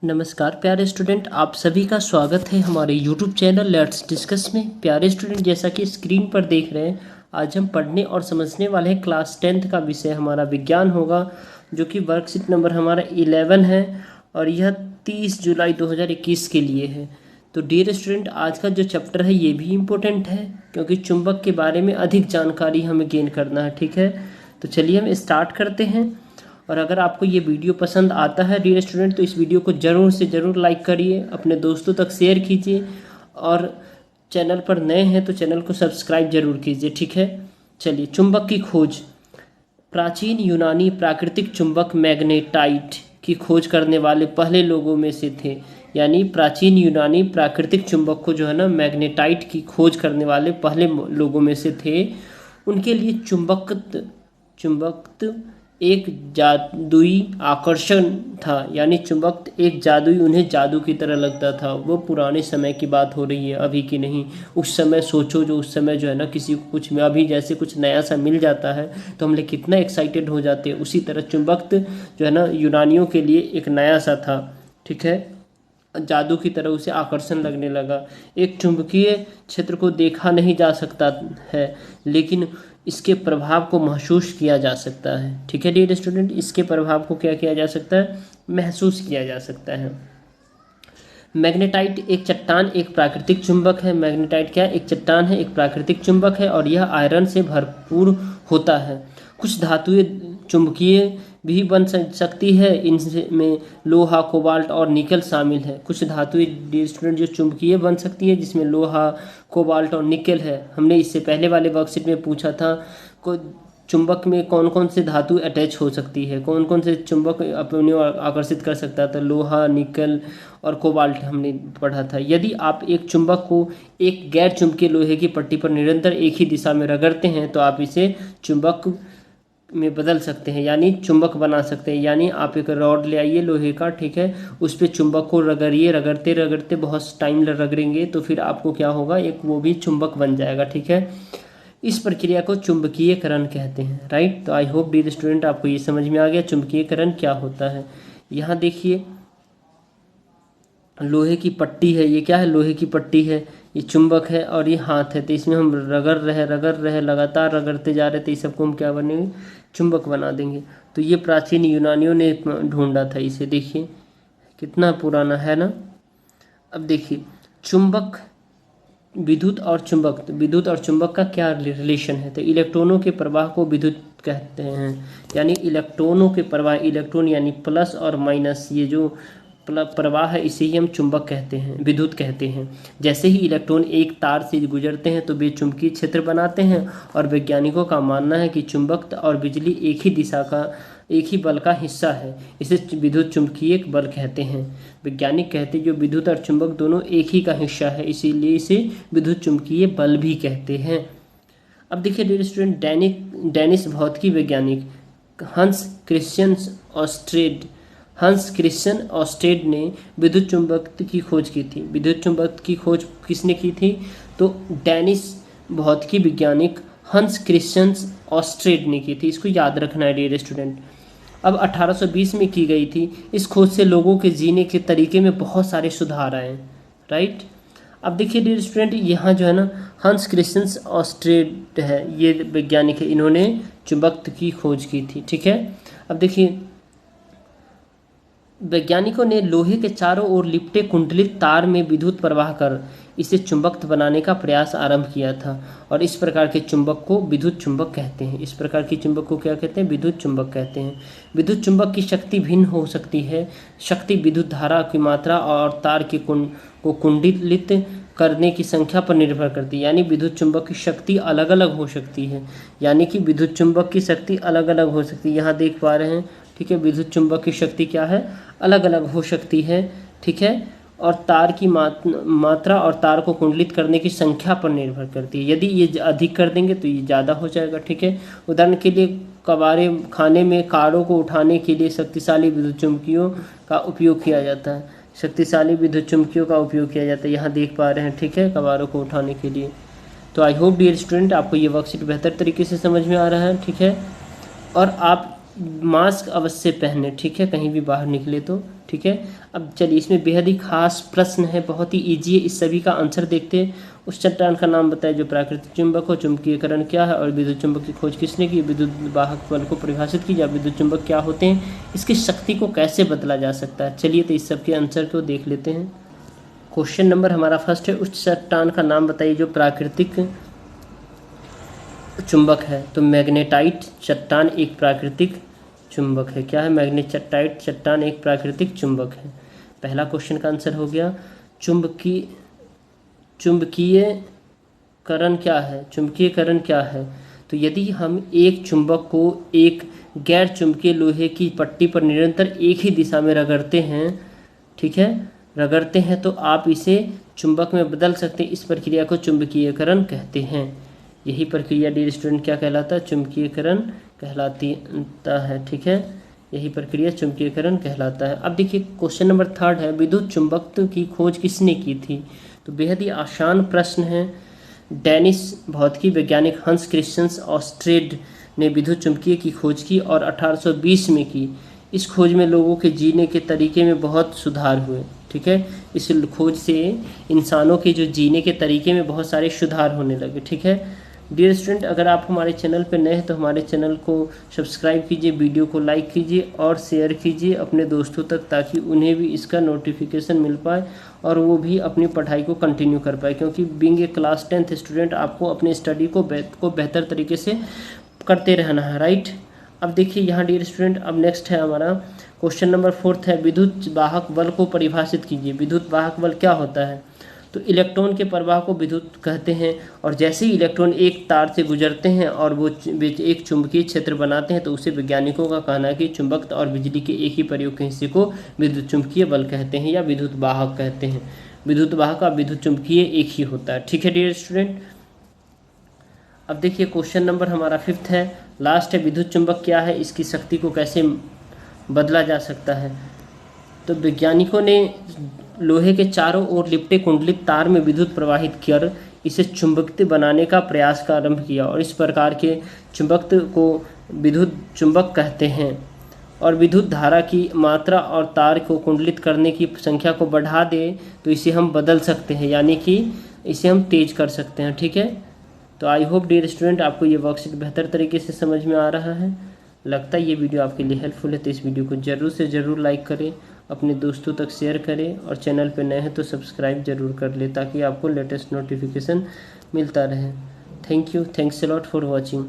नमस्कार प्यारे स्टूडेंट, आप सभी का स्वागत है हमारे YouTube चैनल लेट्स डिस्कस में। प्यारे स्टूडेंट, जैसा कि स्क्रीन पर देख रहे हैं, आज हम पढ़ने और समझने वाले हैं क्लास 10th का विषय हमारा विज्ञान होगा, जो कि वर्कशीट नंबर हमारा 11 है और यह 30 जुलाई 2021 के लिए है। तो डियर स्टूडेंट, आज का जो चैप्टर है ये भी इम्पोर्टेंट है, क्योंकि चुंबक के बारे में अधिक जानकारी हमें गेन करना है। ठीक है, तो चलिए हम स्टार्ट करते हैं। और अगर आपको ये वीडियो पसंद आता है डियर स्टूडेंट, तो इस वीडियो को ज़रूर से ज़रूर लाइक करिए, अपने दोस्तों तक शेयर कीजिए और चैनल पर नए हैं तो चैनल को सब्सक्राइब जरूर कीजिए। ठीक है, चलिए। चुंबक की खोज। प्राचीन यूनानी प्राकृतिक चुंबक मैग्नेटाइट की खोज करने वाले पहले लोगों में से थे। यानी प्राचीन यूनानी प्राकृतिक चुंबक को जो है ना, मैग्नेटाइट की खोज करने वाले पहले लोगों में से थे। उनके लिए चुंबक एक जादुई आकर्षण था। यानी चुंबक एक जादुई, उन्हें जादू की तरह लगता था। वो पुराने समय की बात हो रही है, अभी की नहीं। उस समय सोचो, जो उस समय जो है ना, किसी को कुछ में अभी जैसे कुछ नया सा मिल जाता है तो हम लोग कितना एक्साइटेड हो जाते हैं, उसी तरह चुंबक जो है ना, यूनानियों के लिए एक नया सा था। ठीक है, जादू की तरह उसे आकर्षण लगने लगा। एक चुंबकीय क्षेत्र को देखा नहीं जा सकता है, लेकिन इसके प्रभाव को महसूस किया जा सकता है। ठीक है डियर स्टूडेंट, इसके प्रभाव को क्या किया जा सकता है? महसूस किया जा सकता है। मैग्नेटाइट एक चट्टान एक प्राकृतिक चुंबक है। मैग्नेटाइट क्या? एक चट्टान है, एक प्राकृतिक चुंबक है और यह आयरन से भरपूर होता है। कुछ धातुएं चुंबकीय भी बन सकती है, इनमें लोहा, कोबाल्ट और निकल शामिल है। कुछ धातुएं डियर स्टूडेंट जो चुंबकीय बन सकती है, जिसमें लोहा, कोबाल्ट और निकल है। हमने इससे पहले वाले वर्कशीट में पूछा था को चुंबक में कौन कौन से धातु अटैच हो सकती है, कौन कौन से चुंबक अपने आकर्षित कर सकता था। लोहा, निकल और कोबाल्ट हमने पढ़ा था। यदि आप एक चुंबक को एक गैर चुंबकीय लोहे की पट्टी पर निरंतर एक ही दिशा में रगड़ते हैं तो आप इसे चुंबक में बदल सकते हैं, यानी चुंबक बना सकते हैं। यानी आप एक रॉड ले आइए लोहे का, ठीक है, उस पर चुंबक को रगड़िए, रगड़ते रगड़ते बहुत टाइम रगड़ेंगे तो फिर आपको क्या होगा, एक वो भी चुंबक बन जाएगा। ठीक है, इस प्रक्रिया को चुंबकीयकरण कहते हैं। राइट, तो आई होप डियर स्टूडेंट आपको ये समझ में आ गया चुंबकीयकरण क्या होता है। यहाँ देखिए, लोहे की पट्टी है, ये क्या है? लोहे की पट्टी है, ये चुंबक है और ये हाथ है। तो इसमें हम रगड़ रहे लगातार रगड़ते जा रहे थे, इस सबको हम क्या बनेंगे? चुंबक बना देंगे। तो ये प्राचीन यूनानियों ने ढूंढा था इसे। देखिए कितना पुराना है ना। अब देखिए, चुंबक, विद्युत और चुंबक। तो विद्युत और चुंबक का क्या रिलेशन है? तो इलेक्ट्रॉनों के प्रवाह को विद्युत कहते हैं। यानी इलेक्ट्रॉनों के प्रवाह, इलेक्ट्रॉन यानी प्लस और माइनस, ये जो प्रवाह है इसे ही हम चुंबक कहते हैं, विद्युत कहते हैं। जैसे ही इलेक्ट्रॉन एक तार से गुजरते हैं तो वे चुंबकीय क्षेत्र बनाते हैं और वैज्ञानिकों का मानना है कि चुंबक और बिजली एक ही दिशा का, एक ही बल का हिस्सा है। इसे विद्युत चुंबकीय बल कहते हैं। वैज्ञानिक कहते हैं जो विद्युत और चुंबक दोनों एक ही का हिस्सा है, इसीलिए इसे विद्युत चुंबकीय बल भी कहते हैं। अब देखिए डियर स्टूडेंट, डेनिश भौतिकी वैज्ञानिक हंस क्रिश्चियन ऑस्टेड ने विद्युत चुंबक की खोज की थी। विद्युत चुंबक की खोज किसने की थी? तो डेनिश भौतिकी वैज्ञानिक हंस क्रिश्चियन ऑस्टेड ने की थी। इसको याद रखना है डियर स्टूडेंट। अब 1820 में की गई थी। इस खोज से लोगों के जीने के तरीके में बहुत सारे सुधार आए। राइट, अब देखिए डियर स्टूडेंट, यहाँ जो है ना, हंस क्रिश्चियन ऑस्टेड है, ये वैज्ञानिक है, इन्होंने चुंबक की खोज की थी। ठीक है, अब देखिए, वैज्ञानिकों ने लोहे के चारों ओर लिपटे कुंडलित तार में विद्युत प्रवाह कर इसे चुंबक बनाने का प्रयास आरंभ किया था और इस प्रकार के चुंबक को विद्युत चुंबक कहते हैं। इस प्रकार की चुंबक को क्या कहते हैं? विद्युत चुंबक कहते हैं। विद्युत चुंबक की शक्ति भिन्न हो सकती है। शक्ति विद्युत धारा की मात्रा और तार के को कुंडलित करने की संख्या पर निर्भर करती है। यानी विद्युत चुंबक की शक्ति अलग अलग हो सकती है। यानी कि विद्युत चुंबक की शक्ति अलग अलग हो सकती है। यहाँ देख पा रहे हैं, ठीक है, विद्युत चुंबक की शक्ति क्या है? अलग अलग हो सकती है। ठीक है, और तार की मात्रा और तार को कुंडलित करने की संख्या पर निर्भर करती है। यदि ये अधिक कर देंगे तो ये ज़्यादा हो जाएगा। ठीक है, उदाहरण के लिए कबाड़े खाने में कारों को उठाने के लिए शक्तिशाली विद्युत चुम्बकियों का उपयोग किया जाता है। शक्तिशाली विद्युत चुम्बकियों का उपयोग किया जाता है, यहाँ देख पा रहे हैं। ठीक है, कबाड़ों को उठाने के लिए। तो आई होप डियर स्टूडेंट आपको ये वर्कशीट बेहतर तरीके से समझ में आ रहा है। ठीक है, और आप मास्क अवश्य पहने, ठीक है, कहीं भी बाहर निकले तो, ठीक है। अब चलिए इसमें बेहद ही खास प्रश्न है, बहुत ही इजी है, इस सभी का आंसर देखते हैं। उस चट्टान का नाम बताए जो प्राकृतिक चुंबक हो, चुंबकीयकरण क्या है, और विद्युत चुंबक की खोज किसने की, विद्युत वाहक बल को परिभाषित कीजिए, विद्युत चुंबक क्या होते हैं, इसकी शक्ति को कैसे बदला जा सकता है। चलिए तो इस सब के आंसर को देख लेते हैं। क्वेश्चन नंबर हमारा फर्स्ट है, उस चट्टान का नाम बताइए जो प्राकृतिक चुंबक है। तो मैग्नेटाइट चट्टान एक प्राकृतिक चुंबक है। क्या है, मैग्नेटाइट चट्टान एक प्राकृतिक चुंबक है। पहला क्वेश्चन का आंसर हो गया। चुंबकीयकरण क्या है, चुंबकीयकरण क्या है। तो यदि हम एक चुंबक को एक गैर चुंबकीय लोहे की पट्टी पर निरंतर एक ही दिशा में रगड़ते हैं, ठीक है, रगड़ते हैं, तो आप इसे चुंबक में बदल सकते हैं। इस प्रक्रिया को चुंबकीयकरण कहते हैं। यही प्रक्रिया डियर स्टूडेंट क्या कहलाता है, चुंबकीयकरण कहलाता है, ठीक है। यही प्रक्रिया चुंबकीयकरण कहलाता है। अब देखिए क्वेश्चन नंबर थर्ड है, विद्युत चुंबकत्व की खोज किसने की थी। तो बेहद ही आसान प्रश्न है। डेनिश भौतिकी वैज्ञानिक हंस क्रिश्चियन ऑस्ट्रेड ने विद्युत चुंबकीय की खोज की और 1820 में की। इस खोज में लोगों के जीने के तरीके में बहुत सुधार हुए, ठीक है। इस खोज से इंसानों के जो जीने के तरीके में बहुत सारे सुधार होने लगे, ठीक है। डियर स्टूडेंट, अगर आप हमारे चैनल पर नए हैं तो हमारे चैनल को सब्सक्राइब कीजिए, वीडियो को लाइक कीजिए और शेयर कीजिए अपने दोस्तों तक, ताकि उन्हें भी इसका नोटिफिकेशन मिल पाए और वो भी अपनी पढ़ाई को कंटिन्यू कर पाए। क्योंकि being a class 10th student आपको अपने स्टडी को बेहतर तरीके से करते रहना है, राइट। अब देखिए यहाँ डियर स्टूडेंट, अब नेक्स्ट है हमारा क्वेश्चन नंबर फोर्थ है, विद्युत वाहक बल को परिभाषित कीजिए। विद्युत वाहक बल क्या होता है। तो इलेक्ट्रॉन के प्रवाह को विद्युत कहते हैं, और जैसे ही इलेक्ट्रॉन एक तार से गुजरते हैं और वो एक चुंबकीय क्षेत्र बनाते हैं, तो उसे वैज्ञानिकों का कहना है कि चुंबकत्व और बिजली के एक ही प्रयोग के हिस्से को विद्युत चुंबकीय बल कहते हैं या विद्युत वाहक कहते हैं। विद्युत वाहक और विद्युत चुंबकीय एक ही होता है, ठीक है डियर स्टूडेंट। अब देखिए क्वेश्चन नंबर हमारा फिफ्थ है, लास्ट है, विद्युत चुंबक क्या है, इसकी शक्ति को कैसे बदला जा सकता है। तो वैज्ञानिकों ने लोहे के चारों ओर लिपटे कुंडलित तार में विद्युत प्रवाहित कर इसे चुंबकत्व बनाने का प्रयास का आरंभ किया, और इस प्रकार के चुंबकत्व को विद्युत चुंबक कहते हैं। और विद्युत धारा की मात्रा और तार को कुंडलित करने की संख्या को बढ़ा दे तो इसे हम बदल सकते हैं, यानी कि इसे हम तेज कर सकते हैं, ठीक है। तो आई होप डियर स्टूडेंट आपको ये वर्कशीट बेहतर तरीके से समझ में आ रहा है। लगता है ये वीडियो आपके लिए हेल्पफुल है, तो इस वीडियो को ज़रूर से ज़रूर लाइक करें, अपने दोस्तों तक शेयर करें, और चैनल पर नए हैं तो सब्सक्राइब जरूर कर लें, ताकि आपको लेटेस्ट नोटिफिकेशन मिलता रहे। Thank you, thanks a lot for watching.